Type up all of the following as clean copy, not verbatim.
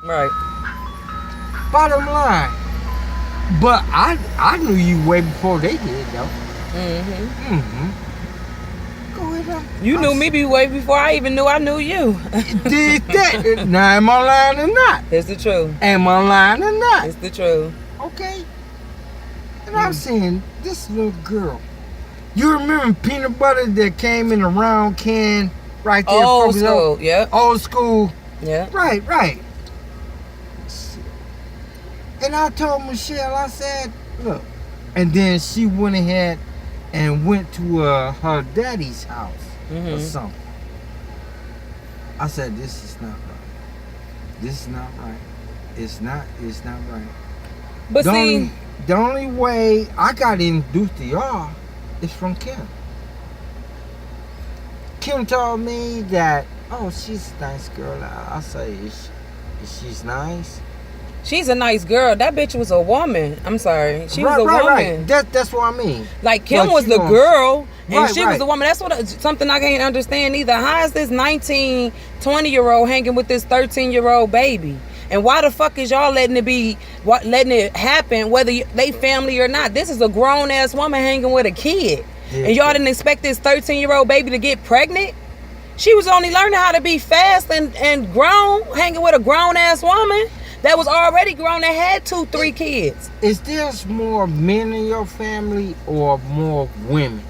Right. Bottom line. But I knew you way before they did, though. Go ahead. You knew me way before I even knew I knew you. Did that. Now, am I lying or not? It's the truth. Am I lying or not? It's the truth. Okay. And I'm saying, this little girl. You remember peanut butter that came in a round can right there? Old school, yeah. Old school. Yeah. Right. And I told Michelle, I said, look. And then she went ahead and went to her daddy's house or something. I said, this is not right. This is not right. It's not right. But The only way I got introduced to y'all is from Kim. Kim told me that, oh, she's a nice girl. I say, is she's nice? She's a nice girl. That bitch was a woman. I'm sorry. She was a woman. Right. That's what I mean. Like, Kim was the girl, and she was the woman. That's something I can't understand either. How is this 19, 20-year-old hanging with this 13-year-old baby? And why the fuck is y'all letting it happen, whether they family or not? This is a grown-ass woman hanging with a kid. Yeah. And y'all didn't expect this 13-year-old baby to get pregnant? She was only learning how to be fast and grown, hanging with a grown-ass woman that was already grown and had 2-3 kids. Is there more men in your family or more women?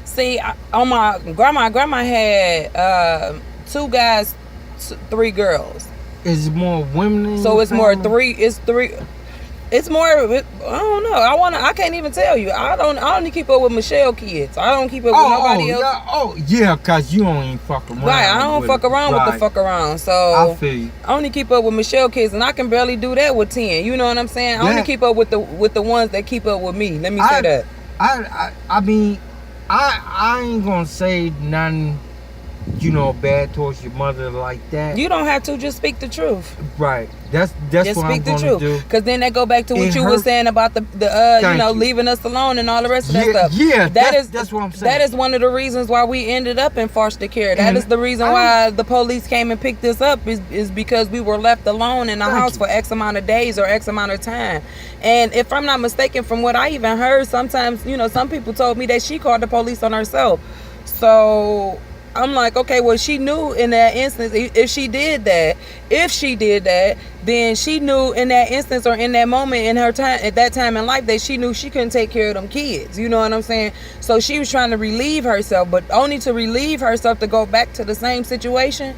See, on my grandma had 2 guys, 3 girls. Is more women in so your it's family? more 3. It's 3. It's more. I don't know. I can't even tell you. I don't keep up with Michelle kids. I don't keep up with nobody else. Yeah, cause you don't even fuck around. Right, I don't fuck around with the fuck around. So I feel you. I only keep up with Michelle kids, and I can barely do that with 10. You know what I'm saying? I only keep up with the ones that keep up with me. Let me say that. I mean, I ain't gonna say nothing, bad towards your mother like that. You don't have to. Just speak the truth. Right. That's just what I'm gonna do. Because then that go back to what you were saying about the leaving us alone and all the rest of that stuff. Yeah, that's what I'm saying. That is one of the reasons why we ended up in foster care. That is the reason why the police came and picked us up is because we were left alone in the house for X amount of days or X amount of time. And if I'm not mistaken, from what I even heard, sometimes, some people told me that she called the police on herself. So I'm like, okay, well, she knew in that instance, if she did that, then she knew in that instance or in that moment in her time, at that time in life, that she knew she couldn't take care of them kids. You know what I'm saying? So she was trying to relieve herself, but only to relieve herself to go back to the same situation.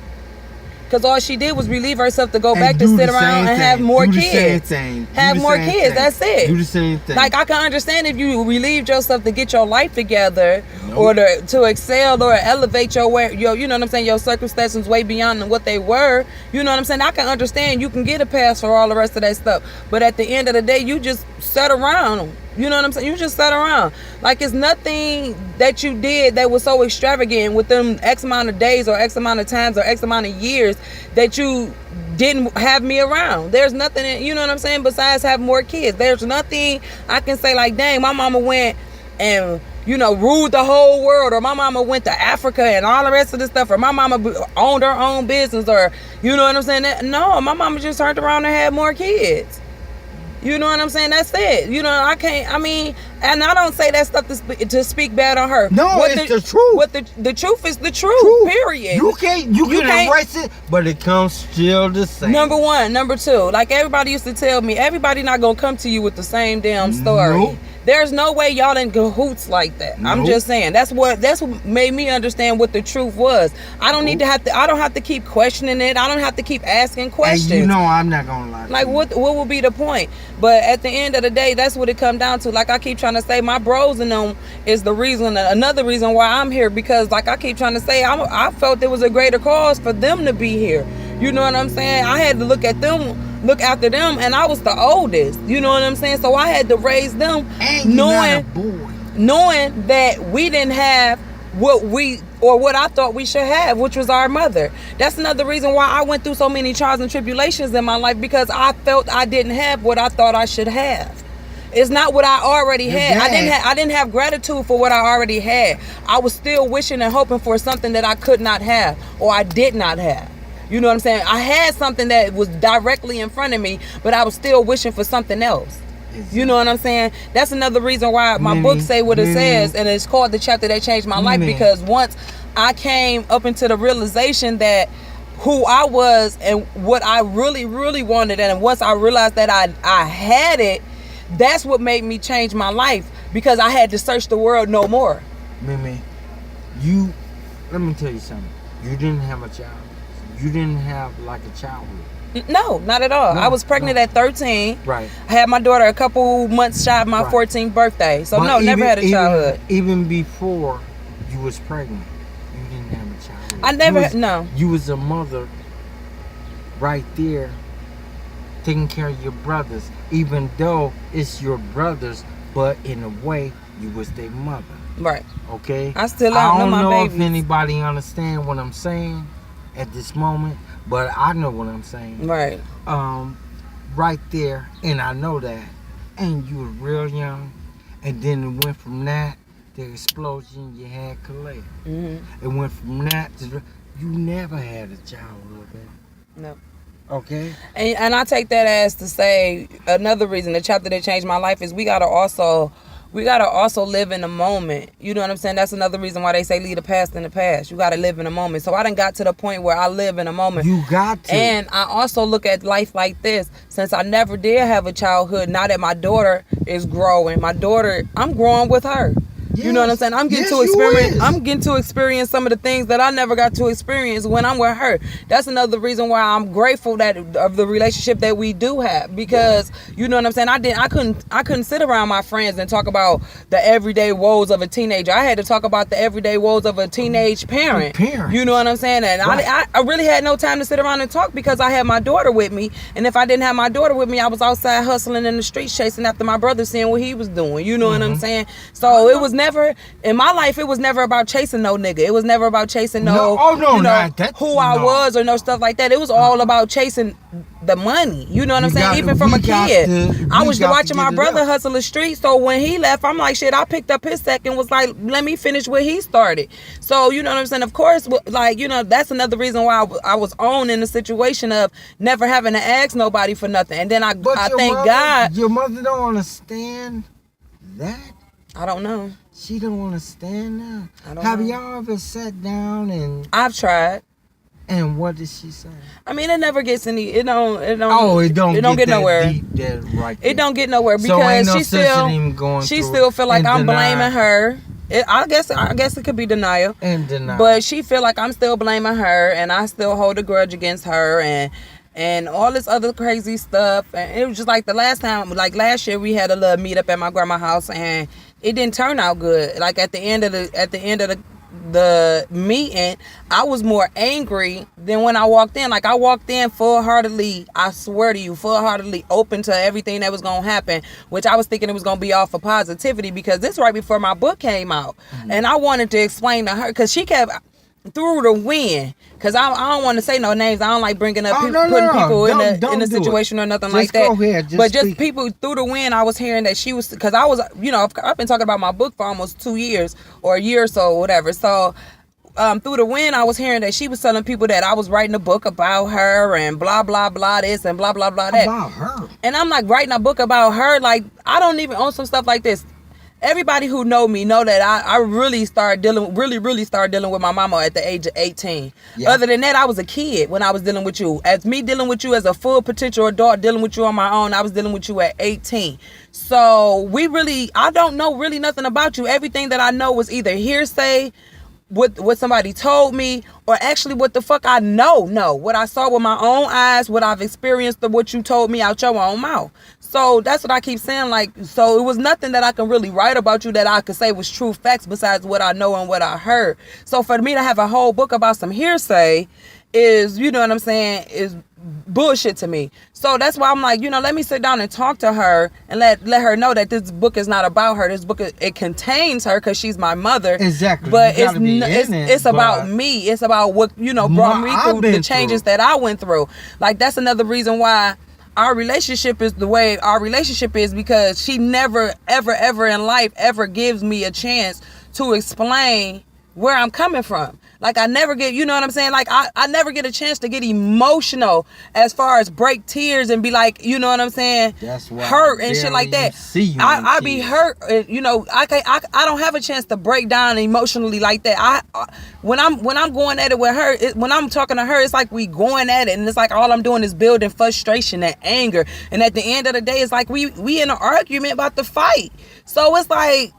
Because all she did was relieve herself to go back to sit around and have more kids. Have more kids. That's it. Do the same thing. Like, I can understand if you relieved yourself to get your life together, or to excel or elevate your you know what I'm saying, your circumstances way beyond what they were. You know what I'm saying? I can understand you can get a pass for all the rest of that stuff. But at the end of the day, you just sat around. You know what I'm saying? You just sat around. Like, it's nothing that you did that was so extravagant with them X amount of days or X amount of times or X amount of years that you didn't have me around. There's nothing, you know what I'm saying, besides having more kids. There's nothing I can say like, dang, my mama went and, ruled the whole world, or my mama went to Africa and all the rest of this stuff, or my mama owned her own business, or, you know what I'm saying? No, my mama just turned around and had more kids. You know what I'm saying? That's it. And I don't say that stuff to speak bad on her. No, it's the truth. The truth is the truth. Period. You can erase it, but it comes still the same. Number one. Number two, like everybody used to tell me, everybody not gonna come to you with the same damn story. Nope. There's no way y'all in cahoots like that. Nope. I'm just saying. That's what made me understand what the truth was. I don't I don't have to keep questioning it. I don't have to keep asking questions. And I'm not gonna lie. Like, what will be the point? But at the end of the day, that's what it come down to. Like I keep trying to say, my bros and them is the reason, another reason why I'm here, because like I keep trying to say, I felt there was a greater cause for them to be here. You know what I'm saying? I had to look after them, and I was the oldest. You know what I'm saying? So I had to raise them, knowing that we didn't have what I thought we should have, which was our mother. That's another reason why I went through so many trials and tribulations in my life, because I felt I didn't have what I thought I should have. It's not what I already had. I didn't have gratitude for what I already had. I was still wishing and hoping for something that I could not have, or I did not have. You know what I'm saying? I had something that was directly in front of me, but I was still wishing for something else. You know what I'm saying? That's another reason why my book say what it says, and it's called The Chapter That Changed My Life, because once I came up into the realization that who I was and what I really, really wanted, and once I realized that I had it, that's what made me change my life, because I had to search the world no more. Mimi, let me tell you something. You didn't have a child. You didn't have like a childhood. No, not at all. I was pregnant at 13. Right. I had my daughter a couple months shy of my 14th birthday. So no, never had a childhood. Even before you was pregnant, you didn't have a childhood. I never, no. You was a mother right there taking care of your brothers, even though it's your brothers, but in a way, you was their mother. Right. Okay? I still don't know my babies. If anybody understand what I'm saying at this moment, but I know what I'm saying. Right. Right there, and I know that. And you were real young, and then it went from that, the explosion, you had Calais. Mm-hmm. It went from that to, you never had a childhood, baby. No. Okay. And I take that as to say another reason, the chapter that changed my life, is we gotta also live in the moment. You know what I'm saying? That's another reason why they say leave the past in the past. You gotta live in the moment. So I done got to the point where I live in a moment. You got to. And I also look at life like this. Since I never did have a childhood, now that my daughter is growing, I'm growing with her. Yes. You know what I'm saying? I'm getting to experience some of the things that I never got to experience when I'm with her. That's another reason why I'm grateful of the relationship that we do have, because you know what I'm saying? I couldn't sit around my friends and talk about the everyday woes of a teenager. I had to talk about the everyday woes of a teenage parent. You know what I'm saying? And right. I really had no time to sit around and talk, because I had my daughter with me, and if I didn't have my daughter with me, I was outside hustling in the streets chasing after my brother, seeing what he was doing. You know what I'm saying? So it was never, in my life, it was never about chasing no nigga. It was never about chasing who I was or no stuff like that. It was all about chasing the money. You know what I'm saying? Even from a kid. I was watching my brother hustle the streets, so when he left, I'm like, shit, I picked up his second, was like, let me finish what he started. So, you know what I'm saying? Of course, like, you know, that's another reason why I was on in the situation of never having to ask nobody for nothing. And then I thank God. Your mother don't understand that? I don't know. She don't understand that? I don't Have know. y'all ever sat down and... I've tried. And what did she say? I mean, it never gets any. It don't get nowhere. It don't get nowhere, because she still feel like I'm blaming her. I guess it could be denial. And denial. But she feel like I'm still blaming her, and I still hold a grudge against her, and all this other crazy stuff. And it was just like the last time, like last year, we had a little meet up at my grandma's house, and it didn't turn out good. Like at the end of the meeting, I was more angry than when I walked in. Like I walked in full-heartedly, I swear to you, full-heartedly open to everything that was gonna happen, which I was thinking it was gonna be all for positivity, because this right before my book came out. Mm-hmm. And I wanted to explain to her, because she kept through the wind, because I don't want to say no names. I don't like bringing up putting people in a situation or nothing like that. Go ahead, but just people through the wind, I was hearing that she was, because I was, you know, I've been talking about my book for almost 2 years or a year or so, or whatever. So through the wind, I was hearing that she was telling people that I was writing a book about her and blah blah blah this and blah blah blah that about her. And I'm like, writing a book about her? Like, I don't even own some stuff like this. Everybody who know me know that I really started dealing with my mama at the age of 18. Yeah. Other than that, I was a kid when I was dealing with you. As me dealing with you as a full potential adult, dealing with you on my own, I was dealing with you at 18. So I don't know really nothing about you. Everything that I know was either hearsay, what somebody told me, or actually what the fuck I know. What I saw with my own eyes, what I've experienced, what you told me out your own mouth. So that's what I keep saying. Like, so it was nothing that I can really write about you that I could say was true facts besides what I know and what I heard. So for me to have a whole book about some hearsay is, you know what I'm saying, is bullshit to me. So that's why I'm like, you know, let me sit down and talk to her and let her know that this book is not about her. This book, it contains her because she's my mother. Exactly. But it's about me. It's about what, you know, brought me through the changes that I went through. Like, that's another reason why our relationship is the way our relationship is, because she never, ever, ever in life ever gives me a chance to explain where I'm coming from. Like I never get, you know what I'm saying? Like I never get a chance to get emotional as far as break tears and be like, you know what I'm saying? That's why hurt and shit like that. I be hurt, you know. I don't have a chance to break down emotionally like that. When I'm going at it with her, when I'm talking to her, it's like we going at it, and it's like all I'm doing is building frustration and anger. And at the end of the day, it's like we in an argument about the fight. So it's like,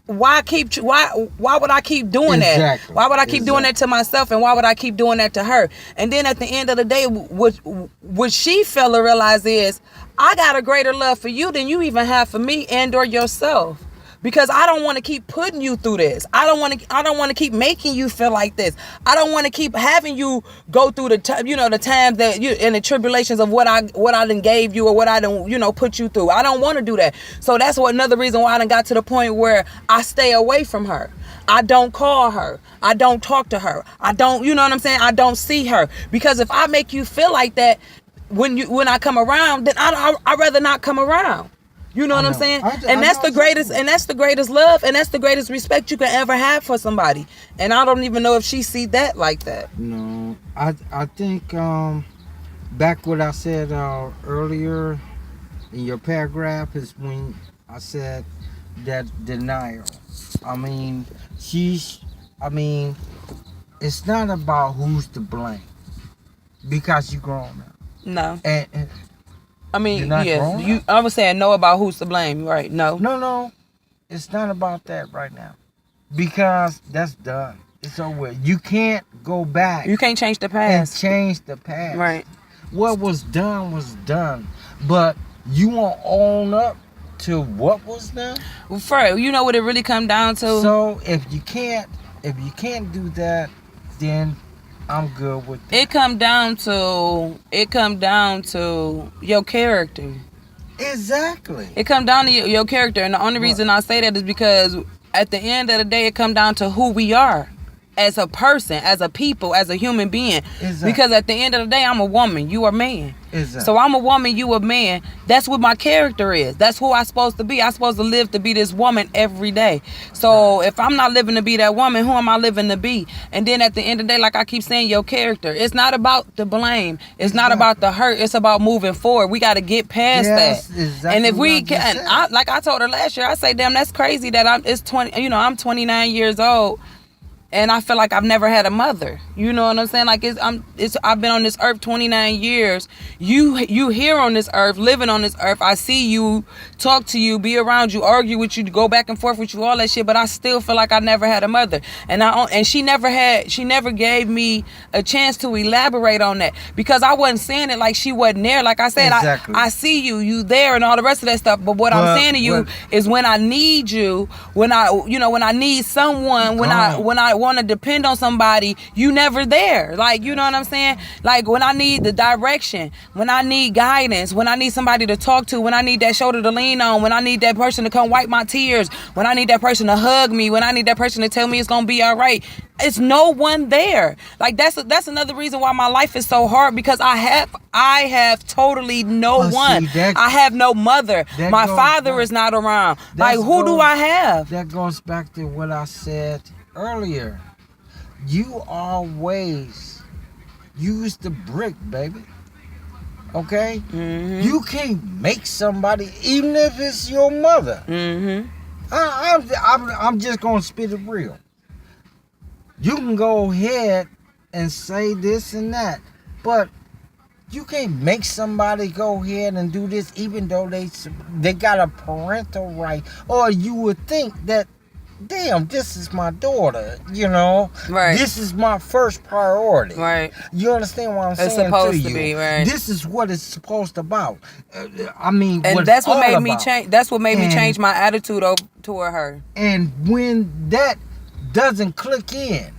why would I keep doing that? Why would I keep doing that to myself, and why would I keep doing that to her? And then at the end of the day, what she fail to realize is I got a greater love for you than you even have for me and or yourself. Because I don't want to keep putting you through this. I don't want to keep making you feel like this. I don't want to keep having you go through the times that you and the tribulations of what I done gave you or what I done, put you through. I don't want to do that. So that's another reason why I done got to the point where I stay away from her. I don't call her. I don't talk to her. I don't, you know what I'm saying? I don't see her. Because if I make you feel like that when I come around, then I'd rather not come around. You know what I'm saying? That's the greatest love, and that's the greatest respect you can ever have for somebody. And I don't even know if she see that like that. No, I think back what I said earlier in your paragraph is when I said that denial. I mean, it's not about who's to blame because you're grown up. No. And I mean, yes. I was saying no about who's to blame, right? No. No. It's not about that right now. Because that's done. It's over. You can't go back. You can't change the past. And change the past. Right. What was done was done. But you won't own up to what was done? Well, you know what it really come down to? So if you can't do that, then I'm good with that. It come down to your character. Exactly. It come down to your character, and the only reason I say that is because at the end of the day, it come down to who we are as a person, as a people, as a human being. Exactly. Because at the end of the day, I'm a woman, you a man. Exactly. So I'm a woman, you a man. That's what my character is. That's who I'm supposed to be. I'm supposed to live to be this woman every day. So if I'm not living to be that woman, who am I living to be? And then at the end of the day, like I keep saying, your character. It's not about the blame. It's not about the hurt. It's about moving forward. We got to get past that. Exactly. And if we can, like I told her last year, I say, damn, that's crazy that I'm 29 years old. And I feel like I've never had a mother. You know what I'm saying? Like I've been on this earth 29 years. You here on this earth, living on this earth. I see you, talk to you, be around you, argue with you, go back and forth with you, all that shit. But I still feel like I never had a mother. And she never gave me a chance to elaborate on that, because I wasn't saying it like she wasn't there. Like I said, exactly. I see you there and all the rest of that stuff. But what I'm saying to you is when I need you, when I need someone, when I want to depend on somebody, you never there. Like, you know what I'm saying? Like when I need the direction, when I need guidance, when I need somebody to talk to, when I need that shoulder to lean on, when I need that person to come wipe my tears, when I need that person to hug me, when I need that person to tell me it's gonna be all right, it's no one there. Like that's another reason why my life is so hard, because I have totally no one. I have no mother. My father is not around. Like who do I have? That goes back to what I said earlier. You always use the brick, baby. Okay? Mm-hmm. You can't make somebody, even if it's your mother. Mm-hmm. I'm just gonna spit it real. You can go ahead and say this and that, but you can't make somebody go ahead and do this, even though they got a parental right, or you would think that, damn, this is my daughter, Right. This is my first priority. Right. You understand what I'm saying? It's supposed to to be, right. This is what it's supposed to about. And that's what made me change. That's what made me change my attitude toward her. And when that doesn't click in,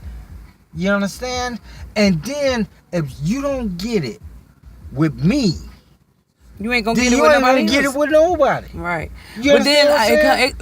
you understand? And then if you don't get it with me, you ain't gonna get it with nobody else. Get it with nobody. Right. You but then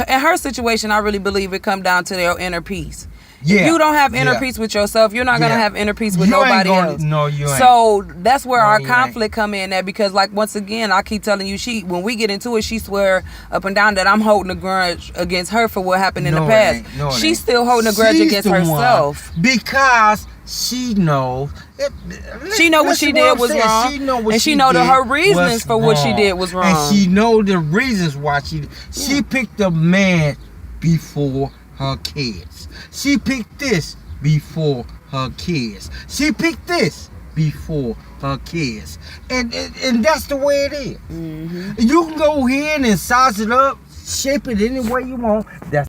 in her situation, I really believe it come down to their inner peace. If you don't have inner peace with yourself, you're not gonna have inner peace with nobody else. No, you ain't. So that's where our conflict come in at, because like once again, I keep telling you, when we get into it, she swear up and down that I'm holding a grudge against her for what happened in the past. She's still holding a grudge against herself because she knows. She know what she did was wrong. She know what she know that her reasons for what she did was wrong. And she know the reasons why she picked a man before her kids. She picked this before her kids. She picked this before her kids. And that's the way it is. You can go ahead and size it up, shape it any way you want. That's